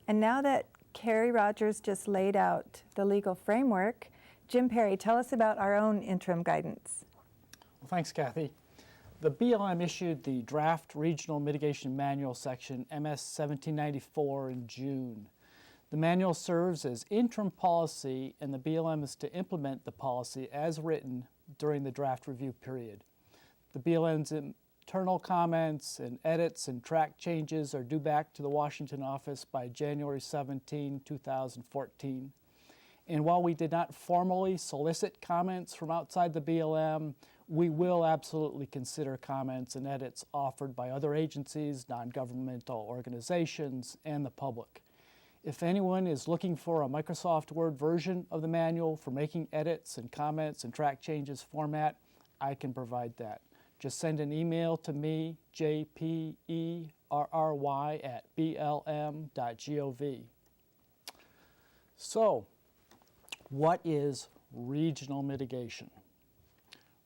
And now that Carrie Rogers just laid out the legal framework, Jim Perry, tell us about our own interim guidance. Well, thanks, Kathy. The BLM issued the draft Regional Mitigation Manual Section, MS 1794, in June. The manual serves as interim policy, and the BLM is to implement the policy as written during the draft review period. The BLM's internal comments and edits and track changes are due back to the Washington office by January 17, 2014. And while we did not formally solicit comments from outside the BLM, we will absolutely consider comments and edits offered by other agencies, non-governmental organizations, and the public. If anyone is looking for a Microsoft Word version of the manual for making edits and comments and track changes format, I can provide that. Just send an email to me, jperry@blm.gov. So, what is regional mitigation?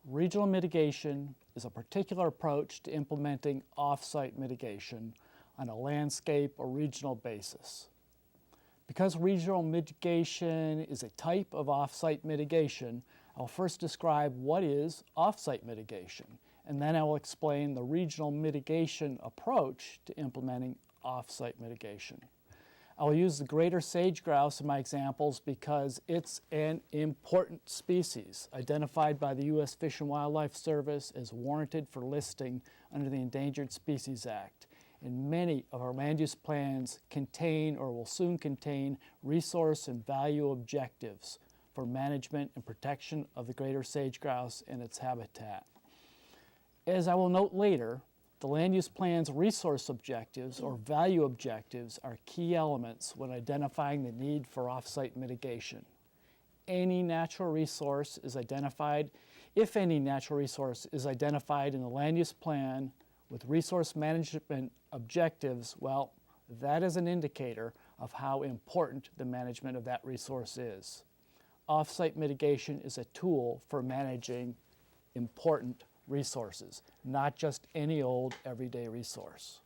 Regional mitigation is a particular approach to implementing off-site mitigation on a landscape or regional basis. Because regional mitigation is a type of off-site mitigation, I'll first describe what is off-site mitigation, and then I will explain the regional mitigation approach to implementing off-site mitigation. I will use the greater sage grouse in my examples because it's an important species identified by the U.S. Fish and Wildlife Service as warranted for listing under the Endangered Species Act. And many of our land use plans contain or will soon contain resource and value objectives for management and protection of the greater sage grouse and its habitat. As I will note later, the land use plan's resource objectives or value objectives are key elements when identifying the need for off-site mitigation. Any natural resource is identified, if any natural resource is identified in the land use plan with resource management objectives, well, that is an indicator of how important the management of that resource is. Off-site mitigation is a tool for managing important resources, not just any old everyday resource.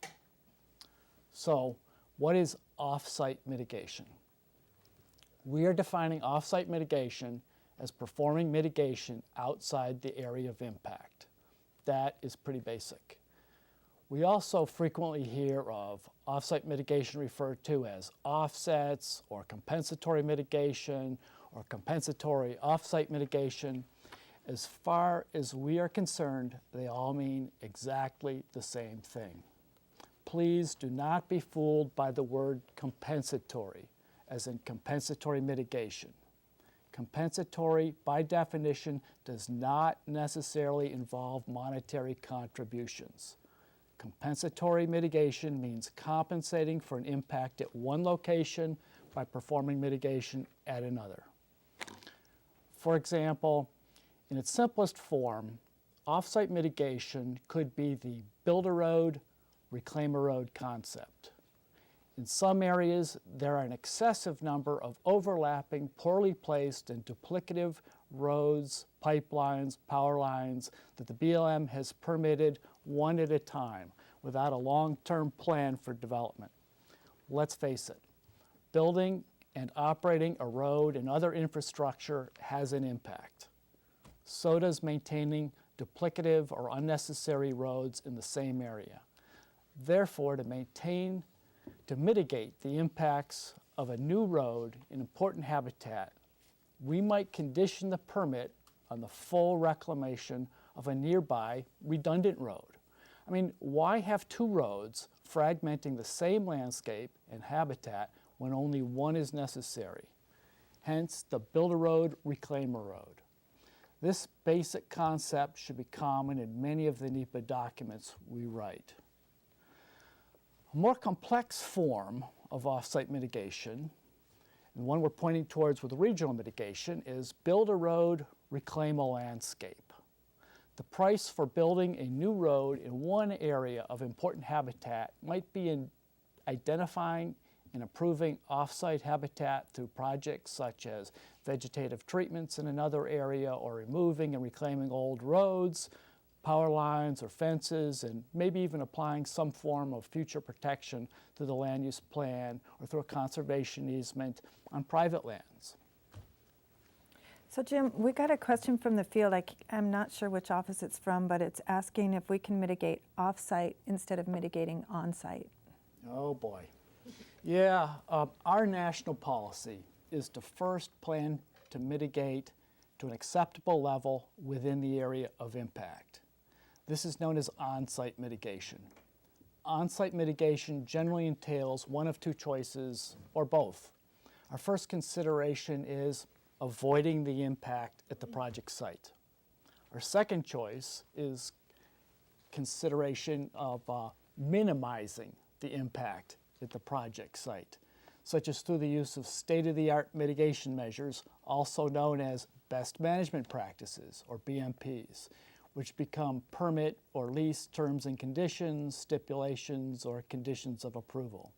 So, what is off-site mitigation? We are defining off-site mitigation as performing mitigation outside the area of impact. That is pretty basic. We also frequently hear of off-site mitigation referred to as offsets or compensatory mitigation or compensatory off-site mitigation. As far as we are concerned, they all mean exactly the same thing. Please do not be fooled by the word compensatory, as in compensatory mitigation. Compensatory, by definition, does not necessarily involve monetary contributions. Compensatory mitigation means compensating for an impact at one location by performing mitigation at another. For example, in its simplest form, off-site mitigation could be the build a road, reclaim a road concept. In some areas, there are an excessive number of overlapping, poorly placed, and duplicative roads, pipelines, power lines that the BLM has permitted one at a time without a long-term plan for development. Let's face it, building and operating a road and other infrastructure has an impact. So does maintaining duplicative or unnecessary roads in the same area. Therefore, to mitigate the impacts of a new road in important habitat, we might condition the permit on the full reclamation of a nearby redundant road. I mean, why have two roads fragmenting the same landscape and habitat when only one is necessary? Hence, the build a road, reclaim a road. This basic concept should be common in many of the NEPA documents we write. A more complex form of off-site mitigation, and one we're pointing towards with regional mitigation, is build a road, reclaim a landscape. The price for building a new road in one area of important habitat might be in identifying and improving off-site habitat through projects such as vegetative treatments in another area or removing and reclaiming old roads, power lines or fences, and maybe even applying some form of future protection through the land use plan or through a conservation easement on private lands. So Jim, we got a question from the field. I'm not sure which office it's from, but it's asking if we can mitigate off-site instead of mitigating on-site. Oh boy. Yeah, our national policy is to first plan to mitigate to an acceptable level within the area of impact. This is known as on-site mitigation. On-site mitigation generally entails one of two choices, or both. Our first consideration is avoiding the impact at the project site. Our second choice is consideration of minimizing the impact at the project site, such as through the use of state-of-the-art mitigation measures, also known as best management practices, or BMPs, which become permit or lease terms and conditions, stipulations, or conditions of approval.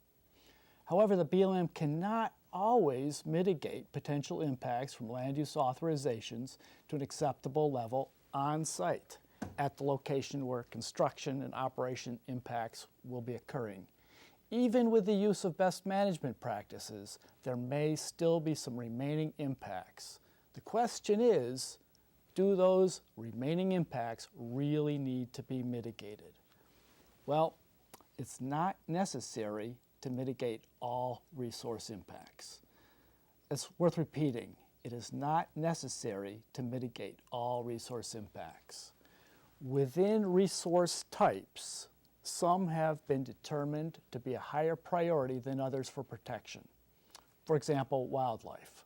However, the BLM cannot always mitigate potential impacts from land use authorizations to an acceptable level on site at the location where construction and operation impacts will be occurring. Even with the use of best management practices, there may still be some remaining impacts. The question is, do those remaining impacts really need to be mitigated? Well, it's not necessary to mitigate all resource impacts. It's worth repeating, it is not necessary to mitigate all resource impacts. Within resource types, some have been determined to be a higher priority than others for protection. For example, wildlife.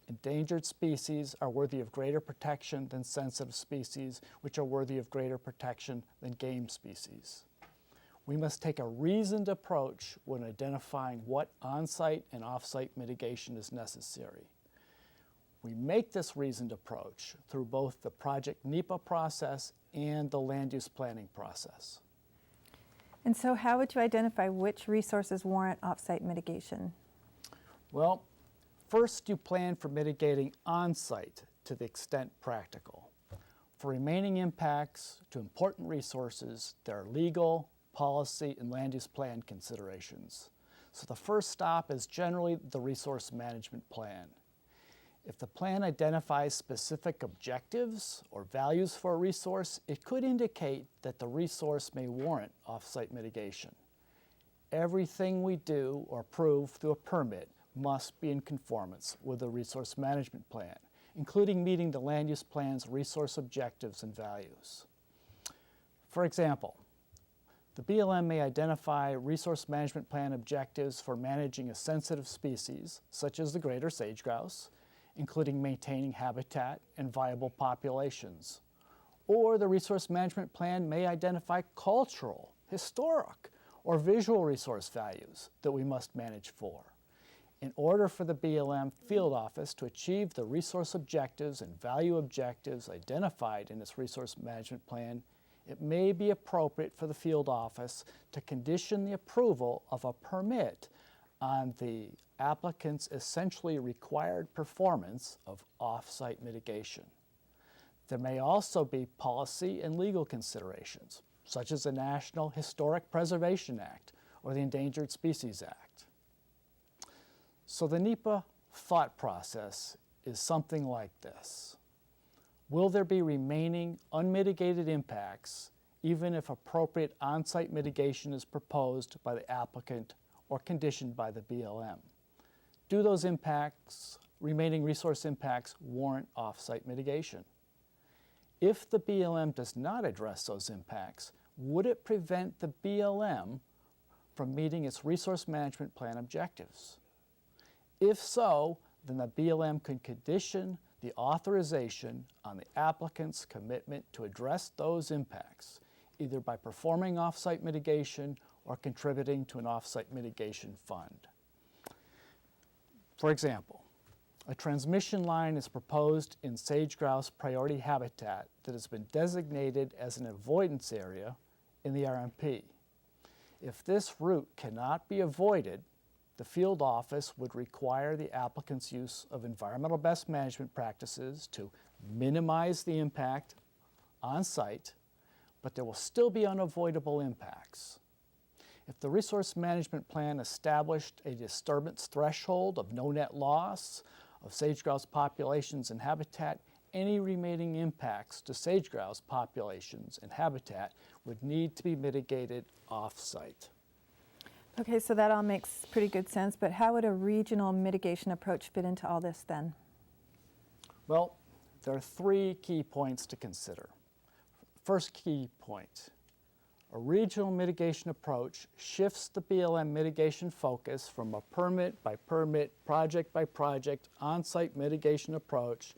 Endangered species are worthy of greater protection than sensitive species, which are worthy of greater protection than game species. We must take a reasoned approach when identifying what on-site and off-site mitigation is necessary. We make this reasoned approach through both the project NEPA process and the land use planning process. And so how would you identify which resources warrant off-site mitigation? Well, first you plan for mitigating on-site to the extent practical. For remaining impacts to important resources, there are legal, policy, and land use plan considerations. So the first stop is generally the resource management plan. If the plan identifies specific objectives or values for a resource, it could indicate that the resource may warrant off-site mitigation. Everything we do or approve through a permit must be in conformance with the resource management plan, including meeting the land use plan's resource objectives and values. For example, the BLM may identify resource management plan objectives for managing a sensitive species, such as the greater sage grouse, including maintaining habitat and viable populations. Or the resource management plan may identify cultural, historic, or visual resource values that we must manage for. In order for the BLM field office to achieve the resource objectives and value objectives identified in its resource management plan, it may be appropriate for the field office to condition the approval of a permit on the applicant's essentially required performance of off-site mitigation. There may also be policy and legal considerations, such as the National Historic Preservation Act or the Endangered Species Act. So the NEPA thought process is something like this. Will there be remaining unmitigated impacts even if appropriate on-site mitigation is proposed by the applicant or conditioned by the BLM? Do those impacts, remaining resource impacts, warrant off-site mitigation? If the BLM does not address those impacts, would it prevent the BLM from meeting its resource management plan objectives? If so, then the BLM could condition the authorization on the applicant's commitment to address those impacts, either by performing off-site mitigation or contributing to an off-site mitigation fund. For example, a transmission line is proposed in sage grouse priority habitat that has been designated as an avoidance area in the RMP. If this route cannot be avoided, the field office would require the applicant's use of environmental best management practices to minimize the impact on site but there will still be unavoidable impacts. If the resource management plan established a disturbance threshold of no net loss of sage-grouse populations and habitat, any remaining impacts to sage-grouse populations and habitat would need to be mitigated off-site. Okay, so that all makes pretty good sense, but how would a regional mitigation approach fit into all this then? Well, there are 3 key points to consider. First key point, a regional mitigation approach shifts the BLM mitigation focus from a permit by permit, project by project, on-site mitigation approach,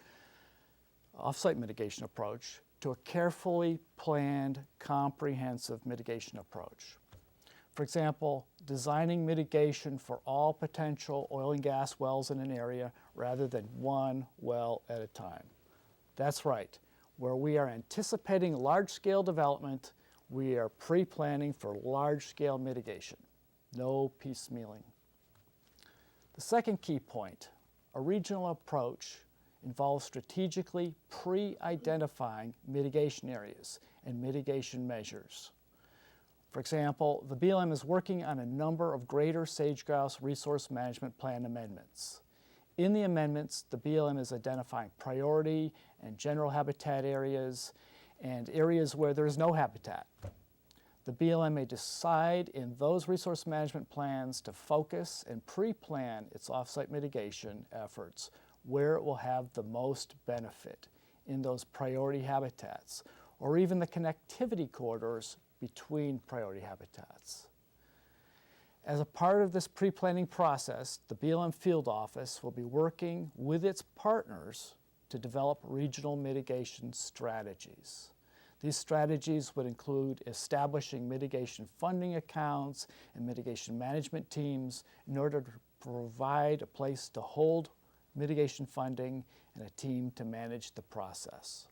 off-site mitigation approach, to a carefully planned, comprehensive mitigation approach. For example, designing mitigation for all potential oil and gas wells in an area rather than one well at a time. That's right. Where we are anticipating large-scale development, we are pre-planning for large-scale mitigation. No piecemealing. The second key point, a regional approach involves strategically pre-identifying mitigation areas and mitigation measures. For example, the BLM is working on a number of greater sage-grouse resource management plan amendments. In the amendments, the BLM is identifying priority and general habitat areas and areas where there is no habitat. The BLM may decide in those resource management plans to focus and pre-plan its off-site mitigation efforts where it will have the most benefit in those priority habitats, or even the connectivity corridors between priority habitats. As a part of this pre-planning process, the BLM Field Office will be working with its partners to develop regional mitigation strategies. These strategies would include establishing mitigation funding accounts and mitigation management teams in order to provide a place to hold mitigation funding and a team to manage the process.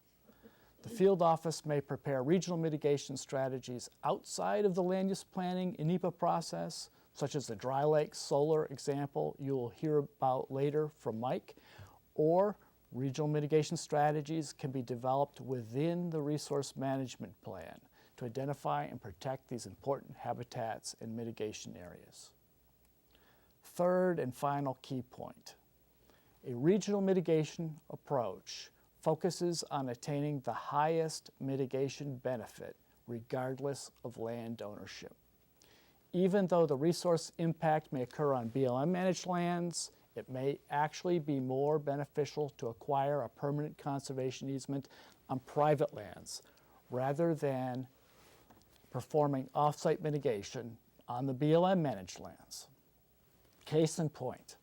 The field office may prepare regional mitigation strategies outside of the land use planning and NEPA process, such as the Dry Lake solar example you will hear about later from Mike, or regional mitigation strategies can be developed within the resource management plan to identify and protect these important habitats and mitigation areas. Third and final key point, a regional mitigation approach focuses on attaining the highest mitigation benefit regardless of land ownership. Even though the resource impact may occur on BLM managed lands, it may actually be more beneficial to acquire a permanent conservation easement on private lands rather than performing off-site mitigation on the BLM managed lands. Case in point,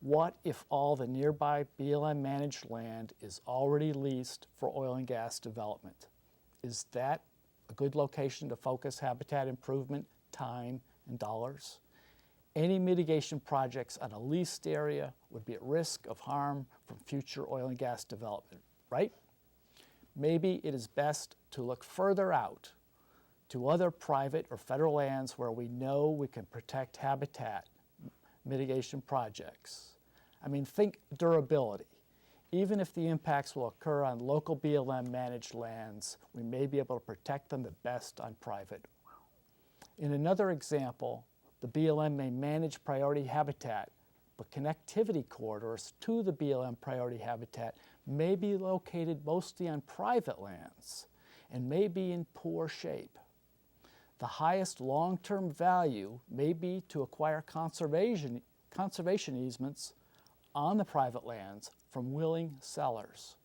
what if all the nearby BLM managed land is already leased for oil and gas development? Is that a good location to focus habitat improvement, time, and dollars? Any mitigation projects on a leased area would be at risk of harm from future oil and gas development, right? Maybe it is best to look further out to other private or federal lands where we know we can protect habitat mitigation projects. I mean, think durability. Even if the impacts will occur on local BLM managed lands, we may be able to protect them the best on private. In another example, the BLM may manage priority habitat, but connectivity corridors to the BLM priority habitat may be located mostly on private lands and may be in poor shape. The highest long-term value may be to acquire conservation easements on the private lands from willing sellers.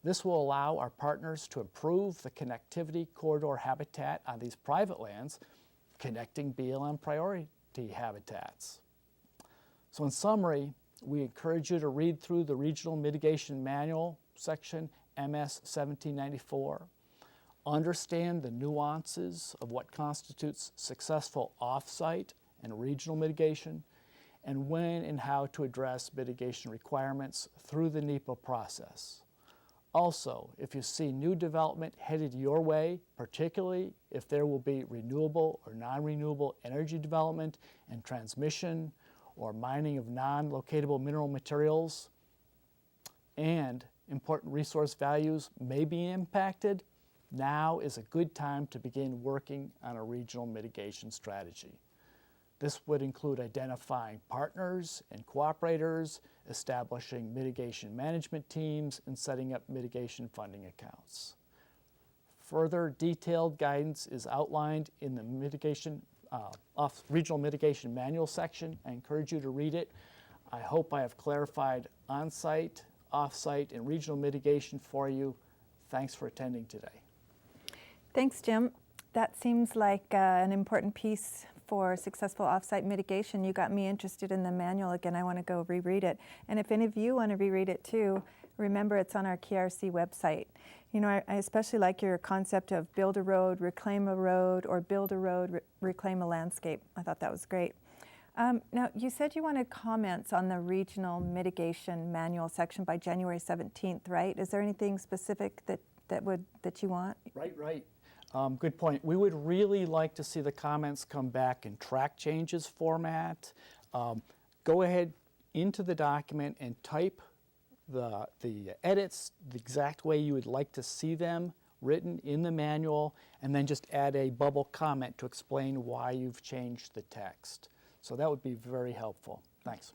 This will allow our partners to improve the connectivity corridor habitat on these private lands, connecting BLM priority habitats. So in summary, we encourage you to read through the Regional Mitigation Manual Section, MS 1794. Understand the nuances of what constitutes successful off-site and regional mitigation, and when and how to address mitigation requirements through the NEPA process. Also, if you see new development headed your way, particularly if there will be renewable or non-renewable energy development and transmission or mining of non-locatable mineral materials, and important resource values may be impacted, now is a good time to begin working on a regional mitigation strategy. This would include identifying partners and cooperators, establishing mitigation management teams, and setting up mitigation funding accounts. Further detailed guidance is outlined in the Regional Mitigation Manual section. I encourage you to read it. I hope I have clarified on-site, off-site, and regional mitigation for you. Thanks for attending today. Thanks, Jim. That seems like an important piece for successful offsite mitigation. You got me interested in the manual again. I want to go reread it. And if any of you want to reread it too, remember it's on our KRC website. You know, I especially like your concept of build a road, reclaim a road, or build a road, reclaim a landscape. I thought that was great. Now, you said you wanted comments on the Regional Mitigation Manual section by January 17th, right? Is there anything specific that you want? Right. Good point. We would really like to see the comments come back in track changes format. Go ahead into the document and type the edits the exact way you would like to see them written in the manual, and then just add a bubble comment to explain why you've changed the text. So that would be very helpful. Thanks.